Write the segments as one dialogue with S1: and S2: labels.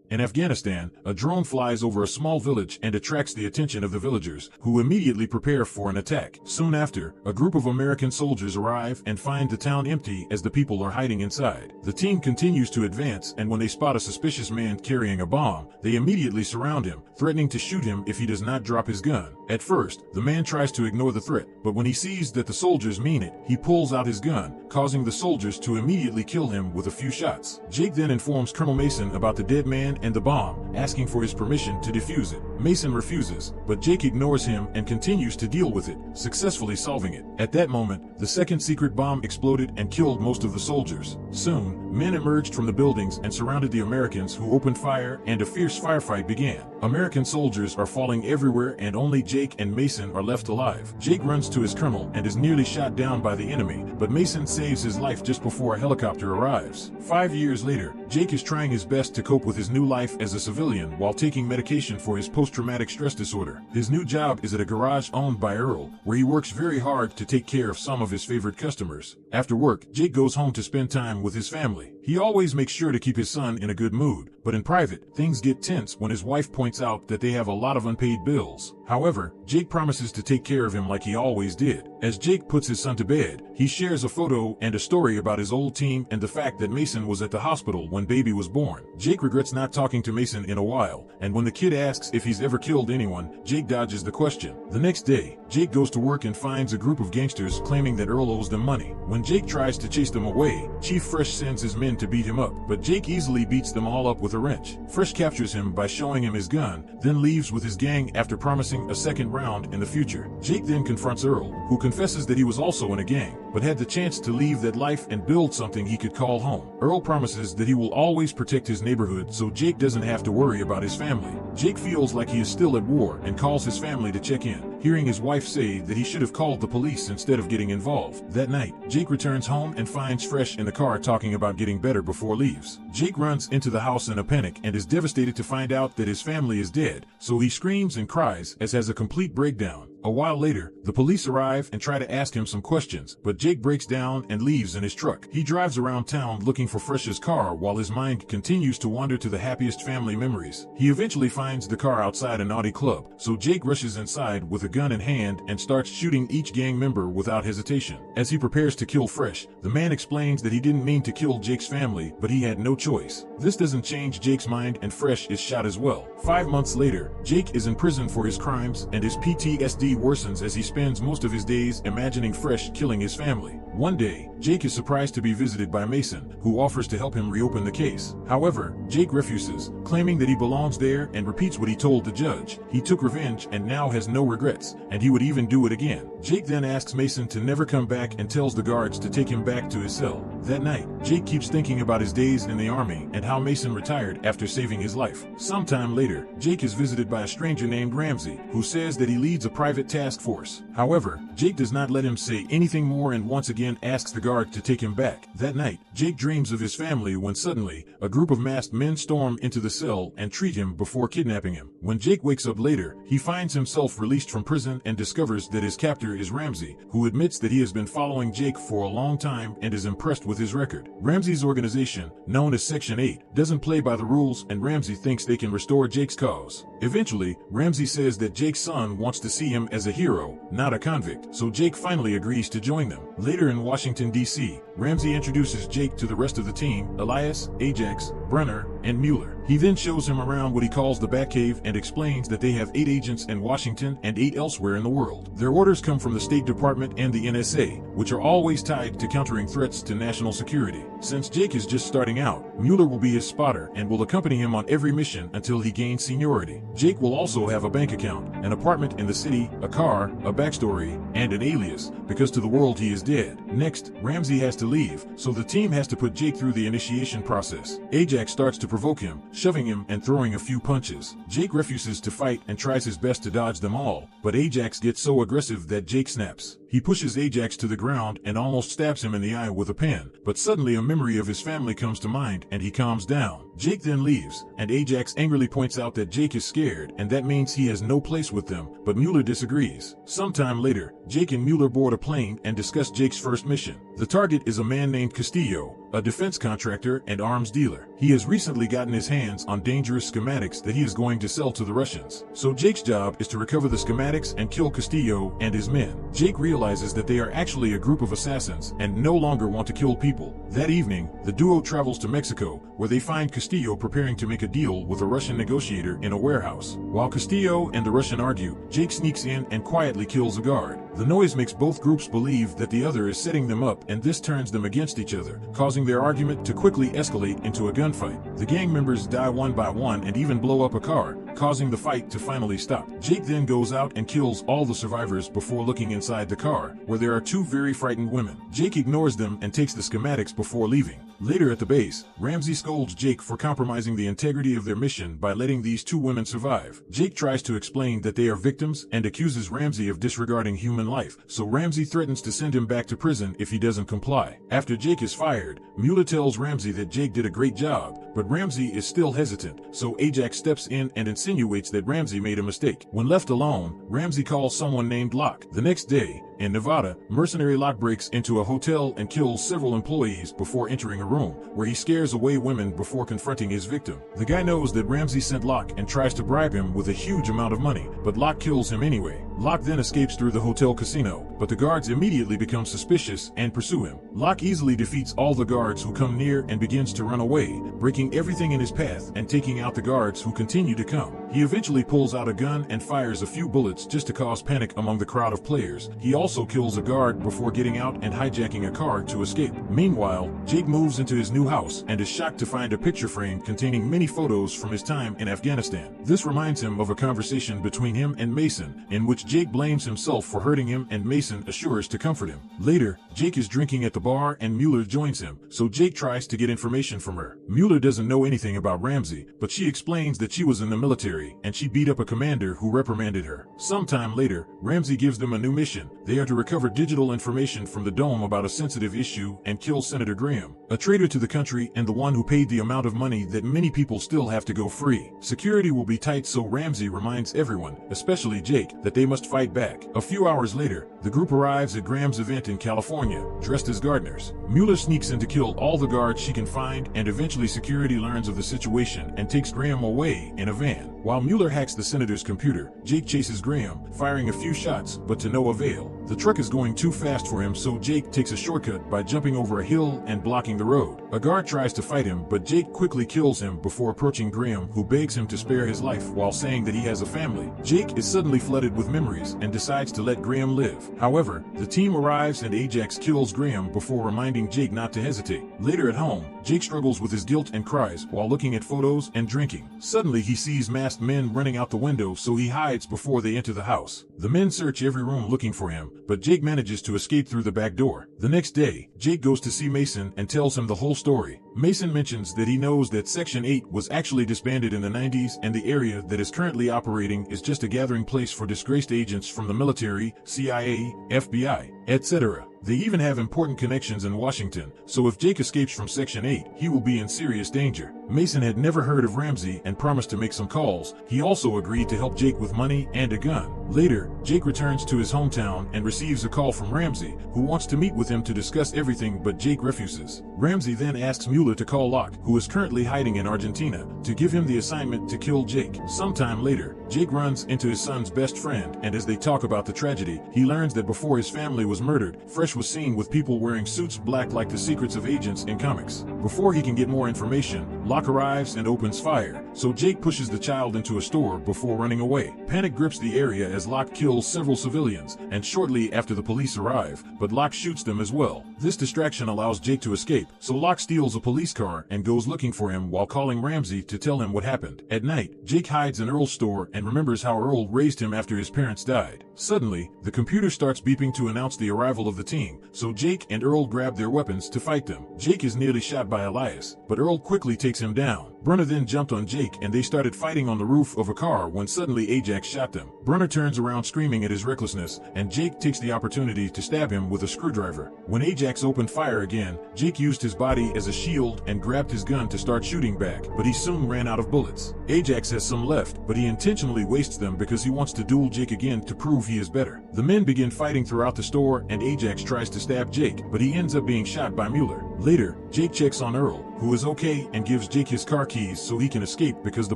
S1: In Afghanistan, a drone flies over a small village and attracts the attention of the villagers, who immediately prepare for an attack. Soon after, a group of American soldiers arrive and find the town empty as the people are hiding inside. The team continues to advance, and when they spot a suspicious man carrying a bomb, they immediately surround him, threatening to shoot him if he does not drop his gun. At first, the man tries to ignore the threat, but when he sees that the soldiers mean it, he pulls out his gun, causing the soldiers to immediately kill him with a few shots. Jake then informs Colonel Mason about the dead man and the bomb, asking for his permission to defuse it. Mason refuses, but Jake ignores him and continues to deal with it, successfully solving it. At that moment, the second secret bomb exploded and killed most of the soldiers. Soon, men emerged from the buildings and surrounded the Americans, who opened fire, and a fierce firefight began. American soldiers are falling everywhere and only Jake and Mason are left alive. Jake runs to his colonel and is nearly shot down by the enemy, but Mason saves his life just before a helicopter arrives. 5 years later, Jake is trying his best to cope with his new life as a civilian while taking medication for his post-traumatic stress disorder. His new job is at a garage owned by Earl, where he works very hard to take care of some of his favorite customers. After work, Jake goes home to spend time with his family. He always makes sure to keep his son in a good mood, but in private, things get tense when his wife points out that they have a lot of unpaid bills. However, Jake promises to take care of him like he always did. As Jake puts his son to bed, he shares a photo and a story about his old team and the fact that Mason was at the hospital when baby was born. Jake regrets not talking to Mason in a while, and when the kid asks if he's ever killed anyone, Jake dodges the question. The next day, Jake goes to work and finds a group of gangsters claiming that Earl owes them money. When Jake tries to chase them away, Chief Fresh sends his men to beat him up, but Jake easily beats them all up with a wrench. Fresh captures him by showing him his gun, then leaves with his gang after promising a second round in the future. Jake then confronts Earl, who confesses that he was also in a gang, but had the chance to leave that life and build something he could call home. Earl promises that he will always protect his neighborhood so Jake doesn't have to worry about his family. Jake feels like he is still at war and calls his family to check in, hearing his wife say that he should have called the police instead of getting involved. That night, Jake returns home and finds Fresh in the car talking about getting better before leaves. Jake runs into the house in a panic and is devastated to find out that his family is dead, so he screams and cries as has a complete breakdown. A while later, the police arrive and try to ask him some questions, but Jake breaks down and leaves in his truck. He drives around town looking for Fresh's car while his mind continues to wander to the happiest family memories. He eventually finds the car outside a naughty club, so Jake rushes inside with a gun in hand and starts shooting each gang member without hesitation. As he prepares to kill Fresh, the man explains that he didn't mean to kill Jake's family, but he had no choice. This doesn't change Jake's mind and Fresh is shot as well. 5 months later, Jake is in prison for his crimes and his PTSD worsens as he spends most of his days imagining Fresh killing his family. One day, Jake is surprised to be visited by Mason, who offers to help him reopen the case. However, Jake refuses, claiming that he belongs there and repeats what he told the judge. He took revenge and now has no regrets, and he would even do it again. Jake then asks Mason to never come back and tells the guards to take him back to his cell. That night, Jake keeps thinking about his days in the army and how Mason retired after saving his life. Sometime later, Jake is visited by a stranger named Ramsey, who says that he leads a private task force. However, Jake does not let him say anything more and once again asks the guard to take him back. That night, Jake dreams of his family when suddenly, a group of masked men storm into the cell and treat him before kidnapping him. When Jake wakes up later, he finds himself released from prison and discovers that his captor is Ramsey, who admits that he has been following Jake for a long time and is impressed with his record. Ramsey's organization, known as Section 8, doesn't play by the rules and Ramsey thinks they can restore Jake's cause. Eventually, Ramsey says that Jake's son wants to see him as a hero, not a convict, so Jake finally agrees to join them. Later in Washington, D.C., Ramsey introduces Jake to the rest of the team, Elias, Ajax, Brunner, and Mueller. He then shows him around what he calls the Batcave and explains that they have 8 agents in Washington and 8 elsewhere in the world. Their orders come from the State Department and the NSA, which are always tied to countering threats to national security. Since Jake is just starting out, Mueller will be his spotter and will accompany him on every mission until he gains seniority. Jake will also have a bank account, an apartment in the city, a car, a backstory, and an alias, because to the world he is dead. Next, Ramsey has to leave, so the team has to put Jake through the initiation process. Ajax starts to provoke him, shoving him and throwing a few punches. Jake refuses to fight and tries his best to dodge them all, but Ajax gets so aggressive that Jake snaps. He pushes Ajax to the ground and almost stabs him in the eye with a pen, but suddenly a memory of his family comes to mind and he calms down. Jake then leaves, and Ajax angrily points out that Jake is scared and that means he has no place with them, but Mueller disagrees. Sometime later, Jake and Mueller board a plane and discuss Jake's first mission. The target is a man named Castillo, a defense contractor and arms dealer. He has recently gotten his hands on dangerous schematics that he is going to sell to the Russians. So Jake's job is to recover the schematics and kill Castillo and his men. Jake realizes that they are actually a group of assassins and no longer want to kill people. That evening, the duo travels to Mexico, where they find Castillo preparing to make a deal with a Russian negotiator in a warehouse. While Castillo and the Russian argue, Jake sneaks in and quietly kills a guard. The noise makes both groups believe that the other is setting them up, and this turns them against each other, causing their argument to quickly escalate into a gunfight. The gang members die one by one and even blow up a car, causing the fight to finally stop. Jake then goes out and kills all the survivors before looking inside the car, where there are two very frightened women. Jake ignores them and takes the schematics before leaving. Later at the base, Ramsey scolds Jake for compromising the integrity of their mission by letting these two women survive. Jake tries to explain that they are victims and accuses Ramsey of disregarding human life, so Ramsey threatens to send him back to prison if he doesn't comply. After Jake is fired, Mueller tells Ramsey that Jake did a great job, but Ramsey is still hesitant, so Ajax steps in and insinuates that Ramsey made a mistake. When left alone, Ramsey calls someone named Locke. The next day, in Nevada, mercenary Locke breaks into a hotel and kills several employees before entering a room, where he scares away women before confronting his victim. The guy knows that Ramsey sent Locke and tries to bribe him with a huge amount of money, but Locke kills him anyway. Locke then escapes through the hotel casino, but the guards immediately become suspicious and pursue him. Locke easily defeats all the guards who come near and begins to run away, breaking everything in his path and taking out the guards who continue to come. He eventually pulls out a gun and fires a few bullets just to cause panic among the crowd of players. He also kills a guard before getting out and hijacking a car to escape. Meanwhile, Jake moves into his new house and is shocked to find a picture frame containing many photos from his time in Afghanistan. This reminds him of a conversation between him and Mason, in which Jake blames himself for hurting him and Mason assures to comfort him. Later, Jake is drinking at the bar and Mueller joins him, so Jake tries to get information from her. Mueller doesn't know anything about Ramsey, but she explains that she was in the military and she beat up a commander who reprimanded her. Sometime later, Ramsey gives them a new mission. They are to recover digital information from the Dome about a sensitive issue and kill Senator Graham, a traitor to the country and the one who paid the amount of money that many people still have to go free. Security will be tight, so Ramsey reminds everyone, especially Jake, that they must fight back. A few hours later, the group arrives at Graham's event in California, dressed as gardeners. Mueller sneaks in to kill all the guards she can find, and eventually security learns of the situation and takes Graham away in a van. While Mueller hacks the senator's computer, Jake chases Graham, firing a few shots, but to no avail. The truck is going too fast for him, so Jake takes a shortcut by jumping over a hill and blocking the road. A guard tries to fight him, but Jake quickly kills him before approaching Graham, who begs him to spare his life while saying that he has a family. Jake is suddenly flooded with memories and decides to let Graham live. However, the team arrives and Ajax kills Graham before reminding Jake not to hesitate. Later at home, Jake struggles with his guilt and cries while looking at photos and drinking. Suddenly he sees masked men running out the window, so he hides before they enter the house. The men search every room looking for him, but Jake manages to escape through the back door. The next day, Jake goes to see Mason and tells him the whole story. Mason mentions that he knows that Section 8 was actually disbanded in the 90s and the area that is currently operating is just a gathering place for disgraced agents from the military, CIA, FBI, etc. They even have important connections in Washington, so if Jake escapes from Section 8, he will be in serious danger. Mason had never heard of Ramsey and promised to make some calls. He also agreed to help Jake with money and a gun. Later, Jake returns to his hometown and receives a call from Ramsey, who wants to meet with him to discuss everything, but Jake refuses. Ramsey then asks Mueller to call Locke, who is currently hiding in Argentina, to give him the assignment to kill Jake. Sometime later, Jake runs into his son's best friend, and as they talk about the tragedy, he learns that before his family was murdered, Fresh was seen with people wearing suits black like the secrets of agents in comics. Before he can get more information, Locke arrives and opens fire, so Jake pushes the child into a store before running away. Panic grips the area as Locke kills several civilians, and shortly after the police arrive, but Locke shoots them as well. This distraction allows Jake to escape, so Locke steals a police car and goes looking for him while calling Ramsey to tell him what happened. At night, Jake hides in Earl's store and remembers how Earl raised him after his parents died. Suddenly, the computer starts beeping to announce the arrival of the team, so Jake and Earl grab their weapons to fight them. Jake is nearly shot by Elias, but Earl quickly takes takes him down. Brunner then jumped on Jake and they started fighting on the roof of a car when suddenly Ajax shot them. Brunner turns around screaming at his recklessness, and Jake takes the opportunity to stab him with a screwdriver. When Ajax opened fire again, Jake used his body as a shield and grabbed his gun to start shooting back, but he soon ran out of bullets. Ajax has some left, but he intentionally wastes them because he wants to duel Jake again to prove he is better. The men begin fighting throughout the store and Ajax tries to stab Jake, but he ends up being shot by Mueller. Later, Jake checks on Earl, who is okay, and gives Jake his car keys so he can escape because the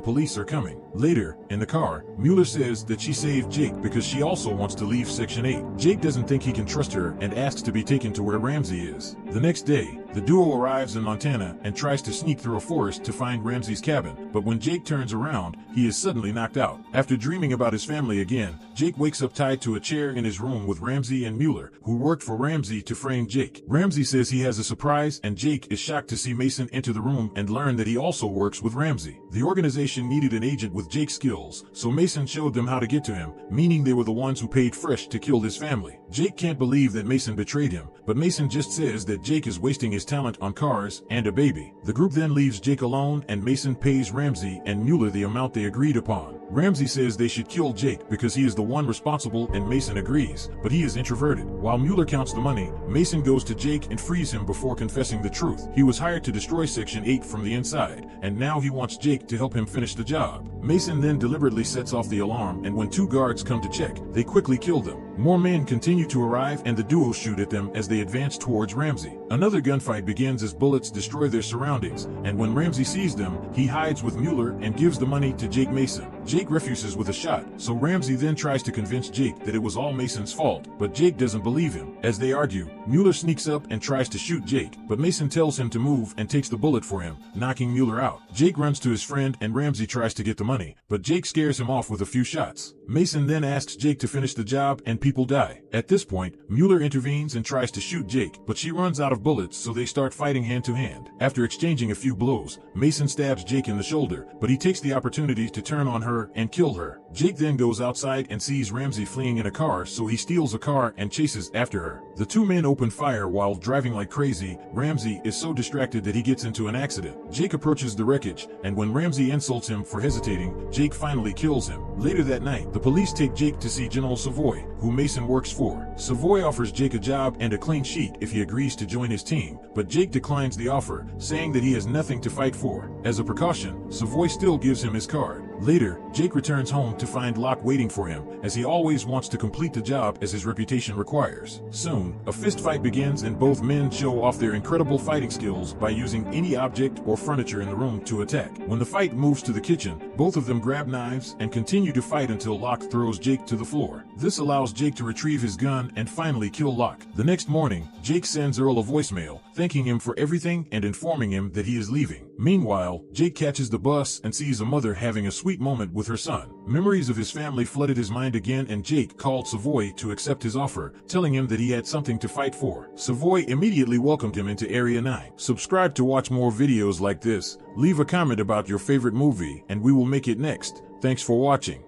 S1: police are coming. Later, in the car, Mueller says that she saved Jake because she also wants to leave Section 8. Jake doesn't think he can trust her and asks to be taken to where Ramsey is. The next day, the duo arrives in Montana and tries to sneak through a forest to find Ramsey's cabin, but when Jake turns around, he is suddenly knocked out. After dreaming about his family again, Jake wakes up tied to a chair in his room with Ramsey and Mueller, who worked for Ramsey to frame Jake. Ramsey says he has a surprise, and Jake is shocked to see Mason enter the room and learn that he also works with Ramsey. The organization needed an agent with Jake's skills, so Mason showed them how to get to him, meaning they were the ones who paid Fresh to kill his family. Jake can't believe that Mason betrayed him, but Mason just says that Jake is wasting his talent on cars and a baby. The group then leaves Jake alone and Mason pays Ramsey and Mueller the amount they agreed upon. Ramsey says they should kill Jake because he is the one responsible and Mason agrees, but he is introverted. While Mueller counts the money, Mason goes to Jake and frees him before confessing the truth. He was hired to destroy Section 8 from the inside, and now he wants Jake to help him finish the job. Mason then deliberately sets off the alarm, and when two guards come to check, they quickly kill them. More men continue to arrive and the duo shoot at them as they advance towards Ramsey. Another gunfight begins as bullets destroy their surroundings, and when Ramsey sees them, he hides with Mueller and gives the money to Jake Mason. Jake refuses with a shot, so Ramsey then tries to convince Jake that it was all Mason's fault, but Jake doesn't believe him. As they argue, Mueller sneaks up and tries to shoot Jake, but Mason tells him to move and takes the bullet for him, knocking Mueller out. Jake runs to his friend and Ramsey tries to get the money, but Jake scares him off with a few shots. Mason then asks Jake to finish the job and people die. At this point, Mueller intervenes and tries to shoot Jake, but she runs out of bullets, so they start fighting hand to hand. After exchanging a few blows, Mason stabs Jake in the shoulder, but he takes the opportunity to turn on her and kill her. Jake then goes outside and sees Ramsey fleeing in a car, so he steals a car and chases after her. The two men open fire while driving like crazy. Ramsey is so distracted that he gets into an accident. Jake approaches the wreckage, and when Ramsey insults him for hesitating, Jake finally kills him. Later that night, the police take Jake to see General Savoy, who Mason works for. Savoy offers Jake a job and a clean sheet if he agrees to join his team, but Jake declines the offer, saying that he has nothing to fight for. As a precaution, Savoy still gives him his card. Later, Jake returns home to find Locke waiting for him, as he always wants to complete the job as his reputation requires. Soon, a fist fight begins and both men show off their incredible fighting skills by using any object or furniture in the room to attack. When the fight moves to the kitchen, both of them grab knives and continue to fight until Locke throws Jake to the floor. This allows Jake to retrieve his gun and finally kill Locke. The next morning, Jake sends Earl a voicemail, thanking him for everything and informing him that he is leaving. Meanwhile, Jake catches the bus and sees a mother having a sweet moment with her son. Memories of his family flooded his mind again, and Jake called Savoy to accept his offer, telling him that he had something to fight for. Savoy immediately welcomed him into Area 9. Subscribe to watch more videos like this, leave a comment about your favorite movie, and we will make it next. Thanks for watching.